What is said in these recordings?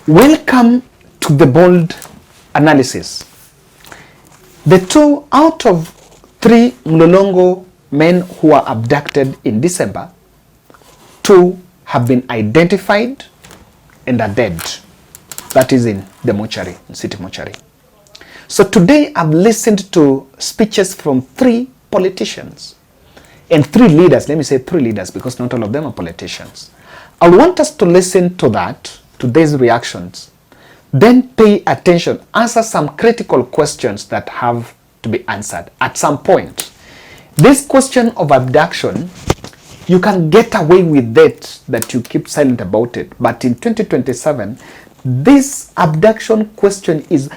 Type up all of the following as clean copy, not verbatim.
Welcome to the bold analysis. The 2 out of 3 Mlolongo men who were abducted in December, 2 have been identified and are dead. That is in the mortuary, in city mortuary. So today I've listened to speeches from 3 politicians and 3 leaders. Let me say 3 leaders because not all of them are politicians. I want us to listen to that, today's reactions, then pay attention, answer some critical questions that have to be answered at some point. This question of abduction, you can get away with it that you keep silent about it, but in 2027, this abduction is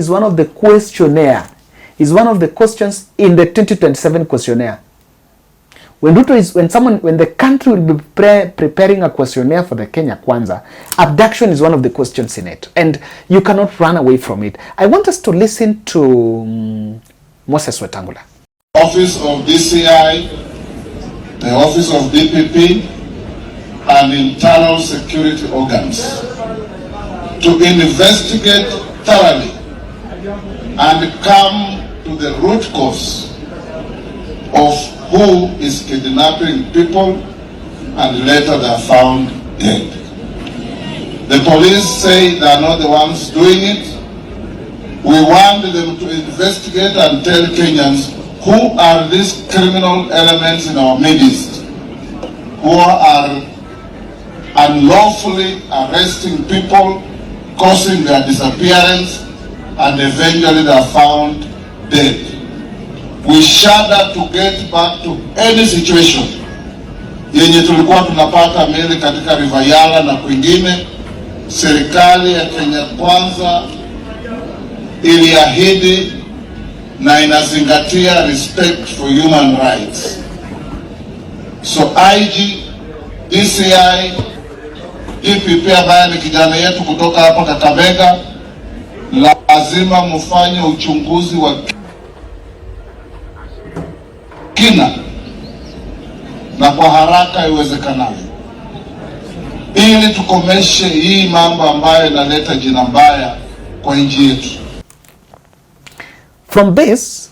one of the questionnaire, is one of the questions in the 2027 questionnaire. When the country will be preparing a questionnaire for the Kenya Kwanza, abduction is one of the questions in it, and you cannot run away from it. I want us to listen to Moses Wetangula. Office of DCI, the Office of DPP, and internal security organs to investigate thoroughly and come to the root cause of who is kidnapping people and later they are found dead. The police say they are not the ones doing it. We want them to investigate and tell Kenyans who are these criminal elements in our midst who are unlawfully arresting people, causing their disappearance, and eventually they are found dead. We shudder to get back to any situation yenye tulikuwa tunapata miili katika River Yala na kwingine. Serikali ya Kenya Kwanza iliahidi na inazingatia respect for human rights. So IG, DCI, DPP ambaye ni kijana yetu kutoka hapa Kakamega, lazima mfanye uchunguzi wa kina na kwa haraka iwezekanavyo ili tukomeshe hii mambo ambayo inaleta jina mbaya kwa nchi yetu. From this,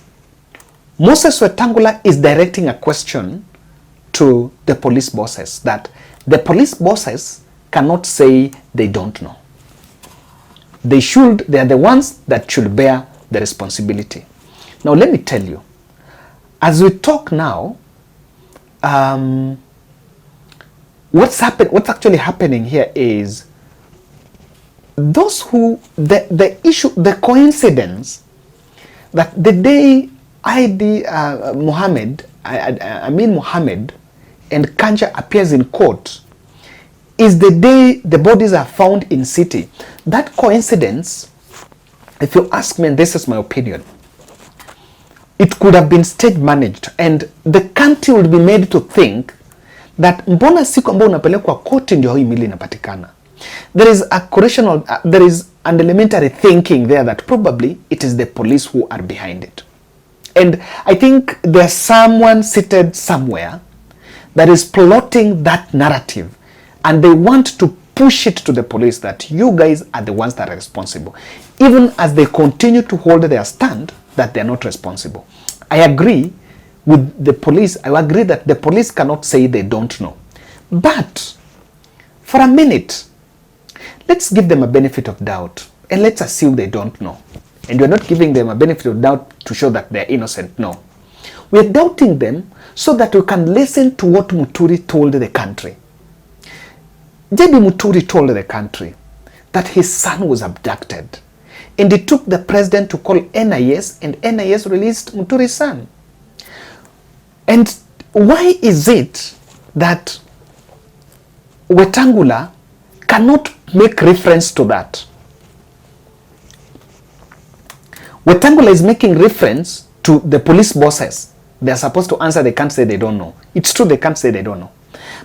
Moses Wetangula is directing a question to the police bosses, that the police bosses cannot say they don't know. They are the ones that should bear the responsibility. Now let me tell you, as we talk now, what's actually happening here is those who, the coincidence that the day Amin Mohammed and Kanja appears in court is the day the bodies are found in city. That coincidence, if you ask me, and this is my opinion, it could have been stage managed, and the country would be made to think that mbona siku ambao unapelekwa koti ndio hii mili inapatikana. There is a correctional, there is an elementary thinking there that probably it is the police who are behind it. And I think there's someone seated somewhere that is plotting that narrative, and they want to push it to the police that you guys are the ones that are responsible, even as they continue to hold their stand that they are not responsible. I agree with the police. I agree that the police cannot say they don't know. But for a minute, let's give them a benefit of doubt and let's assume they don't know. And we're not giving them a benefit of doubt to show that they're innocent. No. We're doubting them so that we can listen to what Muturi told the country. JB Muturi told the country that his son was abducted. And it took the president to call NIS, and NIS released Muturi's son. And why is it that Wetangula cannot make reference to that? Wetangula is making reference to the police bosses. They are supposed to answer, they can't say they don't know. It's true, they can't say they don't know.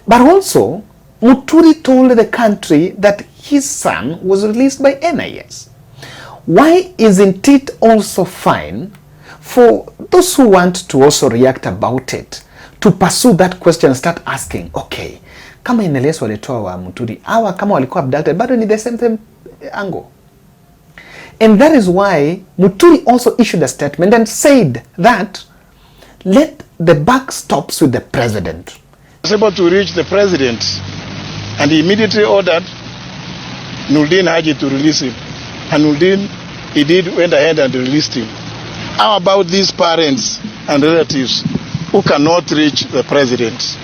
But also, Muturi told the country that his son was released by NIS. Why isn't it also fine for those who want to also react about it to pursue that question and start asking, okay, kama NLS walitoa wa Muturi, hawa kama walikuwa abducted, bado ni the same angle. And that is why Muturi also issued a statement and said that let the buck stops with the president. He was able to reach the president and he immediately ordered Nurdin Haji to release him. And Nurdin, he went ahead and released him. How about these parents and relatives who cannot reach the president?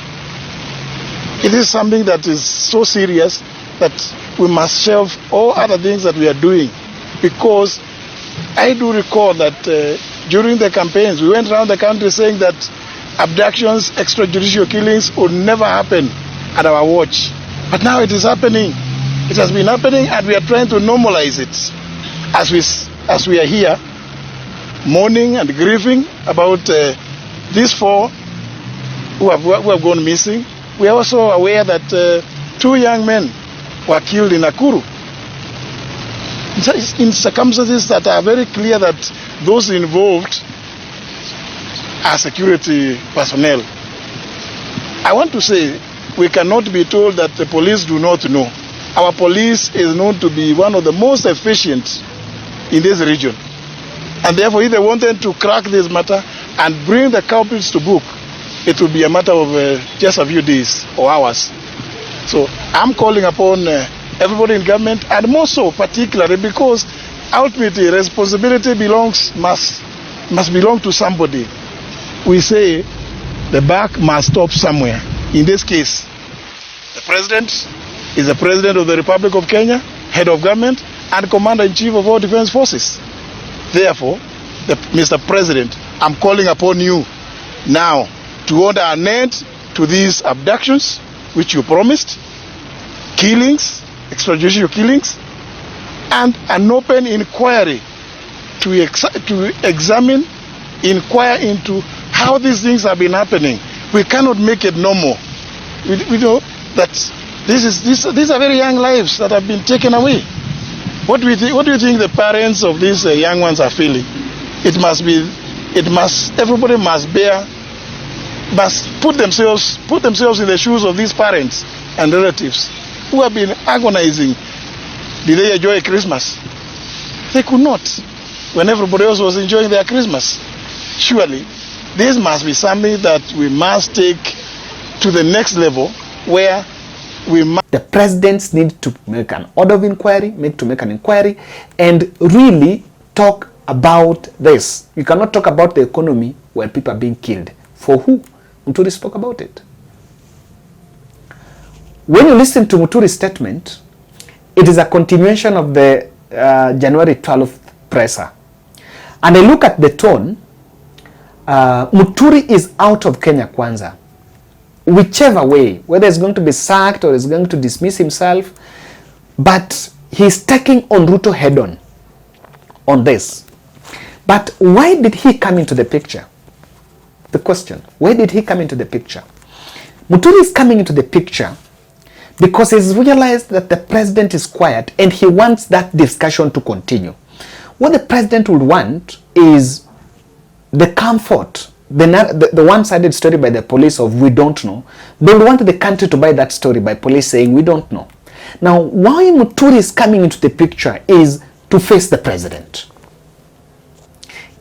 It is something that is so serious that we must shelve all other things that we are doing, because I do recall that during the campaigns we went around the country saying that abductions, extrajudicial killings would never happen at our watch. But now it is happening. It has been happening and we are trying to normalize it. As we are here mourning and grieving about these 4 who have gone missing, we are also aware that 2 young men were killed in Nakuru in circumstances that are very clear that those involved are security personnel. I want to say we cannot be told that the police do not know. Our police is known to be one of the most efficient in this region. And therefore, if they wanted to crack this matter and bring the culprits to book, it will be a matter of just a few days or hours. So I'm calling upon everybody in government, and more so particularly because ultimately responsibility must belong to somebody. We say the buck must stop somewhere. In this case, the president is the president of the Republic of Kenya, head of government, and commander-in-chief of all defense forces. Therefore, Mr. President, I'm calling upon you now to order an end to these abductions, which you promised, killings, extrajudicial killings, and an open inquiry to examine, inquire into how these things have been happening. We cannot make it normal. We know that these are very young lives that have been taken away. What do you think the parents of these young ones are feeling? Everybody must put themselves in the shoes of these parents and relatives who have been agonizing. Did they enjoy Christmas? They could not, when everybody else was enjoying their Christmas. Surely, this must be something that we must take to the next level, where the presidents need to make an order of inquiry, make an inquiry, and really talk about this. You cannot talk about the economy where people are being killed. For who? Muturi spoke about it. When you listen to Muturi's statement, it is a continuation of the January 12th presser. And I look at the tone, Muturi is out of Kenya Kwanza. Whichever way, whether he's going to be sacked or he's going to dismiss himself, but he's taking on Ruto head on this. But why did he come into the picture? The question, why did he come into the picture? Muturi is coming into the picture because he's realized that the president is quiet and he wants that discussion to continue. What the president would want is the comfort, the one-sided story by the police of we don't know. They would want the country to buy that story by police saying we don't know. Now, why Muturi is coming into the picture is to face the president.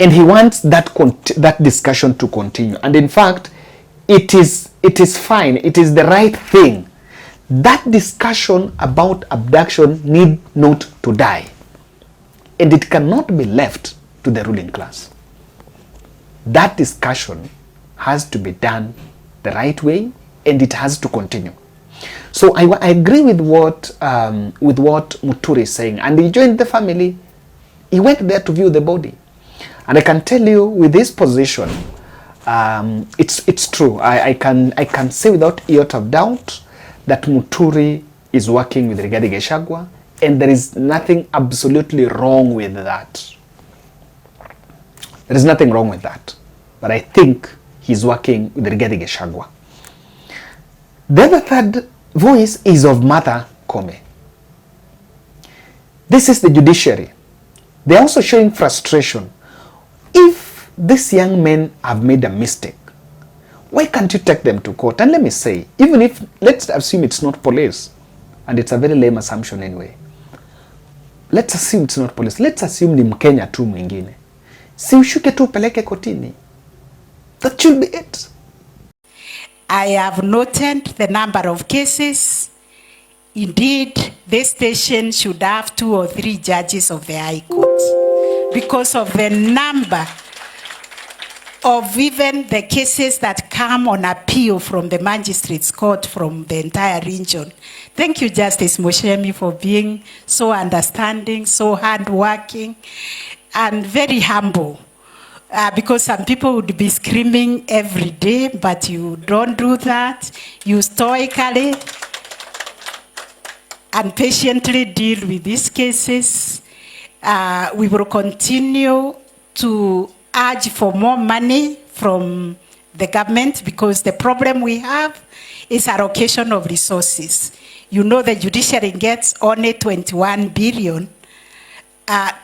And he wants that discussion to continue. And in fact, it is fine. It is the right thing. That discussion about abduction need not to die. And it cannot be left to the ruling class. That discussion has to be done the right way, and it has to continue. So I agree with what Muturi is saying. And he joined the family. He went there to view the body. And I can tell you, with this position, it's true. I can say without iota of doubt that Muturi is working with Rigathi Gachagua, and there is nothing absolutely wrong with that. There is nothing wrong with that. But I think he's working with Rigathi Gachagua. The other third voice is of Martha Koome. This is the judiciary. They're also showing frustration. If these young men have made a mistake, Why can't you take them to court? And let me say, even if, let's assume it's not police, and it's a very lame assumption anyway. Let's assume it's not police. Let's assume ni Mkenya tu mwingine. Si ushuke tu peleke kotini. That should be it. I have noted the number of cases. Indeed, this station should have 2 or 3 judges of the High Court because of the number of even the cases that come on appeal from the Magistrates Court from the entire region. Thank you, Justice Moshemi, for being so understanding, so hardworking, and very humble. Because some people would be screaming every day, but you don't do that. You stoically and patiently deal with these cases. We will continue to urge for more money from the government because the problem we have is allocation of resources. You know the judiciary gets only 21 billion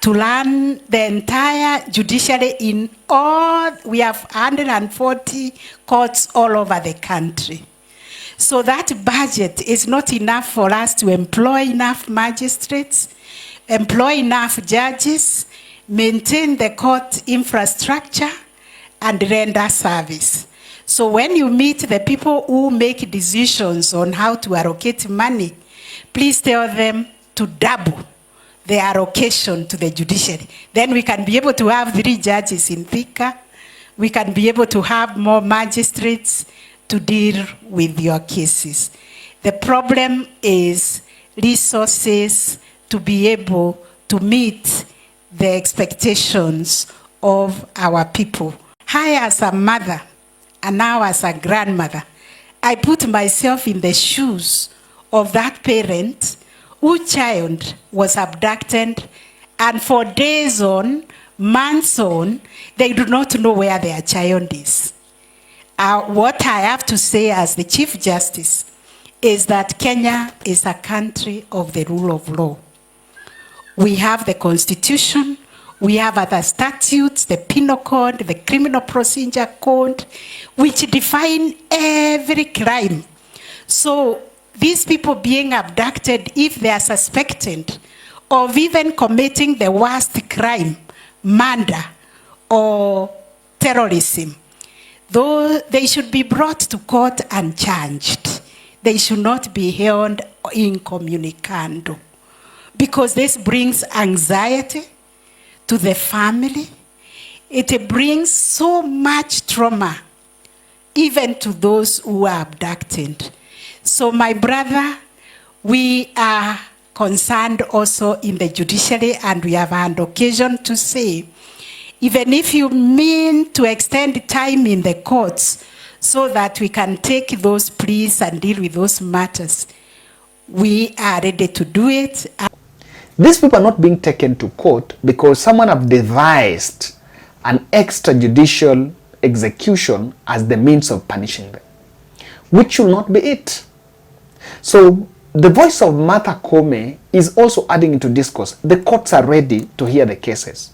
to run the entire judiciary in all, we have 140 courts all over the country. So that budget is not enough for us to employ enough magistrates, employ enough judges, maintain the court infrastructure, and render service. So when you meet the people who make decisions on how to allocate money, please tell them to double the allocation to the judiciary. Then we can be able to have 3 judges in Thika. We can be able to have more magistrates to deal with your cases. The problem is resources to be able to meet the expectations of our people. I, as a mother, and now as a grandmother, I put myself in the shoes of that parent whose child was abducted, and for days on, months on, they do not know where their child is. What I have to say as the Chief Justice is that Kenya is a country of the rule of law. We have the Constitution, we have other statutes, the Penal Code, the Criminal Procedure Code, which define every crime. So these people being abducted, if they are suspected of even committing the worst crime, murder or terrorism, though they should be brought to court and charged. They should not be held incommunicado, because this brings anxiety to the family. It brings so much trauma even to those who are abducted. So my brother, we are concerned also in the judiciary, and we have had occasion to say, even if you mean to extend time in the courts so that we can take those pleas and deal with those matters, we are ready to do it. These people are not being taken to court because someone have devised an extrajudicial execution as the means of punishing them, which should not be it. So the voice of Martha Koome is also adding into discourse. The courts are ready to hear the cases.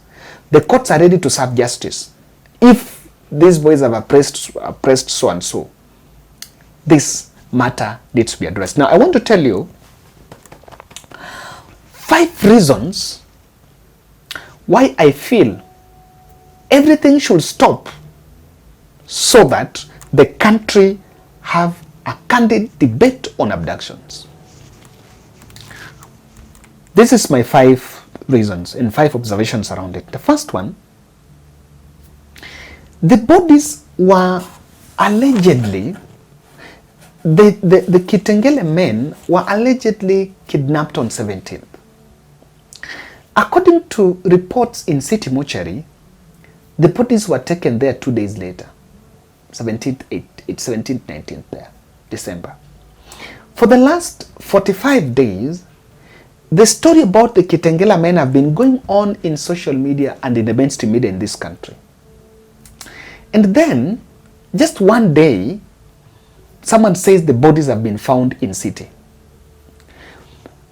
The courts are ready to serve justice. If these boys have oppressed so and so, this matter needs to be addressed. Now, I want to tell you 5 reasons why I feel everything should stop so that the country have a candid debate on abductions. This is my 5 reasons and 5 observations around it. The first one, the bodies were allegedly, the Kitengele men were allegedly kidnapped on 17th. According to reports in City Mortuary, the bodies were taken there 2 days later, 17th, 19th there, December. For the last 45 days, the story about the Kitengela men have been going on in social media and in the mainstream media in this country. And then, just one day, someone says the bodies have been found in City.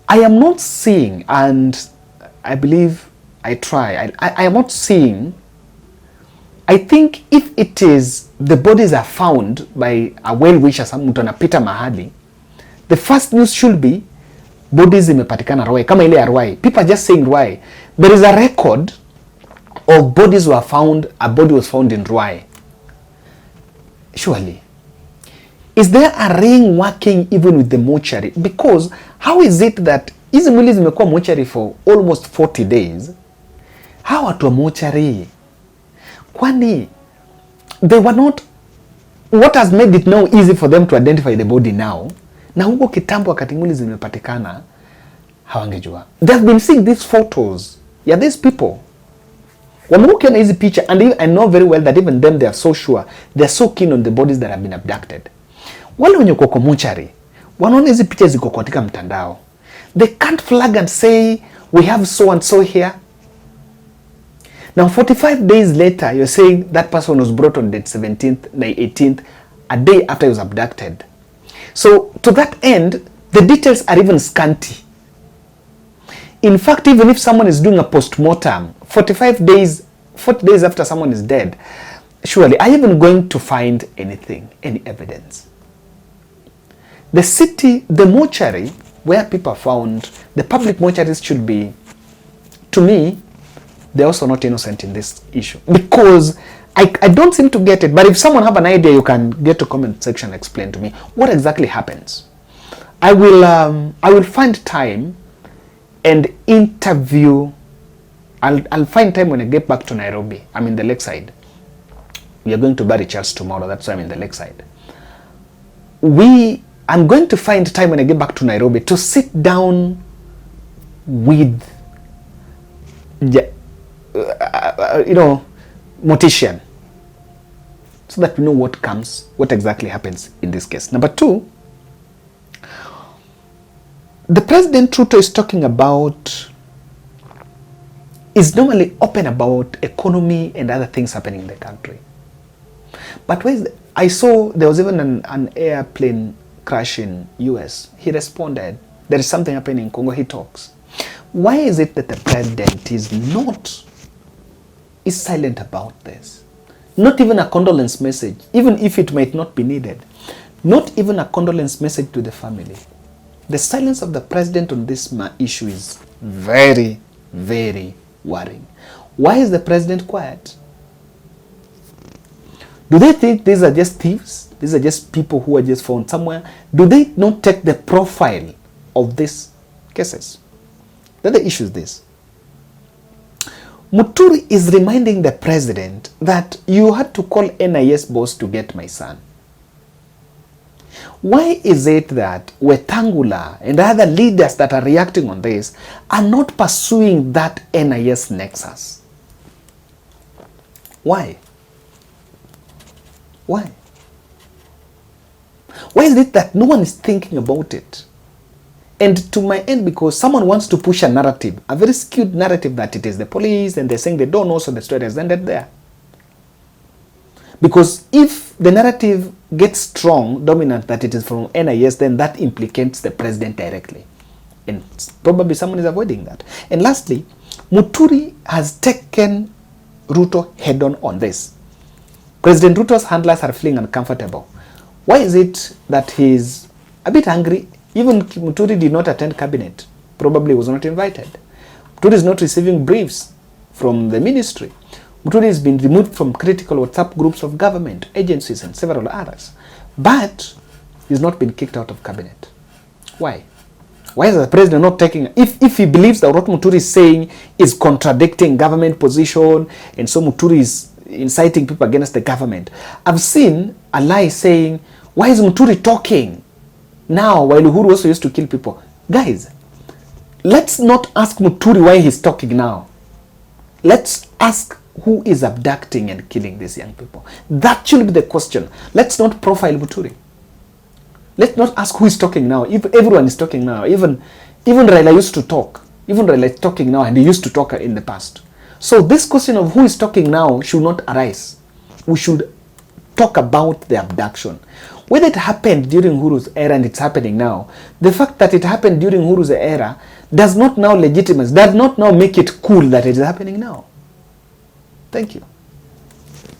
I am not seeing, and I believe I am not seeing I think if it is the bodies are found by a well-wisher, mtu anapita mahali, the first news should be bodies zimepatikana Ruai, kama ile ya Ruai. People are just saying Ruai. There is a record of bodies were found, a body was found in Ruai. Surely. Is there a ring working even with the mortuary? Because how is it that hizi mwili zimekuwa mortuary for almost 40 days? How watu wa mortuary? Kwani they were not, what has made it now easy for them to identify the body now? Na huko kitambo wakati mwili zimepatikana hawangejua. They have been seeing these photos. Yeah, these people. Wamekuwa na hizi picture, and I know very well that even them they are so sure, they are so keen on the bodies that have been abducted. Wale wenye kwa mortuary wanaona hizi pictures ziko katika mtandao. They can't flag and say we have so and so here. Now 45 days later you're saying that person was brought on date 17th, 18th, a day after he was abducted. So to that end, the details are even scanty. In fact, even if someone is doing a post-mortem 40 days after someone is dead, surely are you even going to find anything, any evidence? The city, the mortuary where people are found, the public mortuaries should be, to me, they're also not innocent in this issue. Because I don't seem to get it. But if someone have an idea, you can get to comment section and explain to me what exactly happens. I will find time and interview. I'll find time when I get back to Nairobi. I'm in the lakeside. We are going to bury Charles tomorrow. That's why I'm in the lakeside. I'm going to find time when I get back to Nairobi to sit down with mortician, so that we know what exactly happens in this case. Number two, the President Ruto is talking about, is normally open about economy and other things happening in the country. But I saw there was even an airplane crash in US. He responded, there is something happening in Congo, he talks. Why is it that the President is silent about this? Not even a condolence message, even if it might not be needed. Not even a condolence message to the family. The silence of the President on this issue is very, very worrying. Why is the President quiet? Do they think these are just thieves? These are just people who are just found somewhere? Do they not take the profile of these cases? The other issue is this. Muturi is reminding the President that you had to call NIS boss to get my son. Why is it that Wetangula and other leaders that are reacting on this are not pursuing that NIS nexus? Why? Why? Why is it that no one is thinking about it? And to my end, because someone wants to push a narrative, a very skewed narrative that it is the police and they're saying they don't know, so the story has ended there. Because if the narrative gets strong, dominant, that it is from NIS, then that implicates the President directly. And probably someone is avoiding that. And lastly, Muturi has taken Ruto head on this. President Ruto's handlers are feeling uncomfortable. Why is it that he's a bit angry? Even Muturi did not attend cabinet, probably was not invited. Muturi is not receiving briefs from the ministry. Muturi has been removed from critical WhatsApp groups of government, agencies and several others. But he's not been kicked out of cabinet. Why? Why is the President not taking, if he believes that what Muturi is saying is contradicting government position, and so Muturi is inciting people against the government. I've seen a lie saying, why is Muturi talking now while Uhuru also used to kill people? Guys, let's not ask Muturi why he's talking now. Let's ask who is abducting and killing these young people. That should be the question. Let's not profile Muturi. Let's not ask who is talking now. If everyone is talking now, even Raila used to talk. Even Raila is talking now, and he used to talk in the past. So this question of who is talking now should not arise. We should talk about the abduction. Whether it happened during Uhuru's era and it's happening now, the fact that it happened during Uhuru's era does not now legitimize, does not now make it cool that it is happening now. Thank you.